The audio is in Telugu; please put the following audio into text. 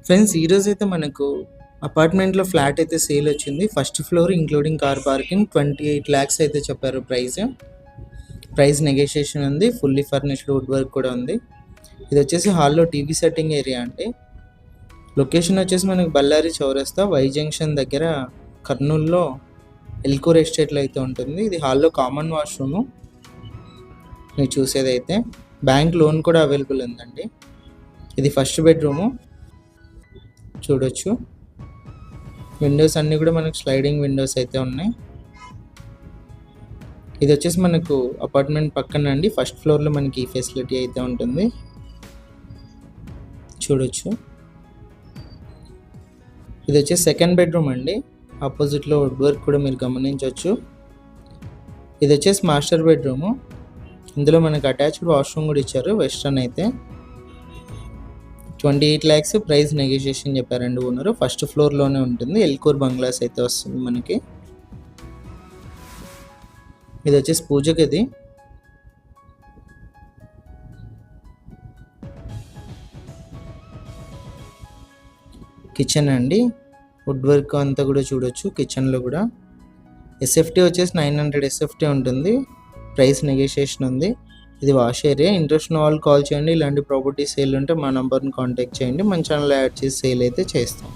ఫ్రెండ్స్, ఈరోజు అయితే మనకు అపార్ట్మెంట్లో ఫ్లాట్ అయితే సేల్ వచ్చింది. First floor including car parking 28 lakhs అయితే చెప్పారు ప్రైస్ నెగోషియేషన్ ఉంది. ఫుల్లీ ఫర్నిష్డ్ వుడ్ వర్క్ కూడా ఉంది. ఇది వచ్చేసి హాల్లో టీవీ సెట్టింగ్ ఏరియా అండి. లొకేషన్ వచ్చేసి మనకు బళ్ళారి చౌరస్తా వై జంక్షన్ దగ్గర కర్నూలులో ఎల్కూర్ ఎస్టేట్లో అయితే ఉంటుంది. ఇది హాల్లో కామన్ వాష్రూము మీరు చూసేదైతే. బ్యాంక్ లోన్ కూడా అవైలబుల్ ఉందండి. ఇది ఫస్ట్ బెడ్రూము చూడొచ్చు. విండోస్ అన్నీ కూడా మనకు స్లైడింగ్ విండోస్ అయితే ఉన్నాయి. ఇది వచ్చేసి మనకు అపార్ట్మెంట్ పక్కన అండి. ఫస్ట్ ఫ్లోర్లో మనకి ఈ ఫెసిలిటీ అయితే ఉంటుంది చూడొచ్చు. ఇది వచ్చేసి సెకండ్ బెడ్రూమ్ అండి. ఆపోజిట్లో వుడ్ వర్క్ కూడా మీరు గమనించవచ్చు. ఇది వచ్చేసి మాస్టర్ బెడ్రూము. ఇందులో మనకు అటాచ్డ్ వాష్రూమ్ కూడా ఇచ్చారు వెస్టర్న్ అయితే. 28 lakhs ప్రైస్ నెగోషియేషన్ చెప్పారండి ఓనరు. ఫస్ట్ ఫ్లోర్లోనే ఉంటుంది. ఎల్కూర్ బంగ్లాస్ అయితే వస్తుంది మనకి. ఇది వచ్చేసి పూజ గది. కిచెన్ అండి. వుడ్ వర్క్ అంతా కూడా చూడొచ్చు కిచెన్లో కూడా. ఎస్ఎఫ్టీ వచ్చేసి 900 ఎస్ఎఫ్టీ ఉంటుంది. ప్రైస్ నెగోషియేషన్ ఉంది. ఇది వాష్ ఏరియా. ఇంట్రెస్ట్ ఉన్న వాళ్ళు కాల్ చేయండి. ఇలాంటి ప్రాపర్టీ సేల్ ఉంటే మా నంబర్ని కాంటాక్ట్ చేయండి. మన ఛానల్ యాడ్ చేసి సేల్ అయితే చేస్తాం.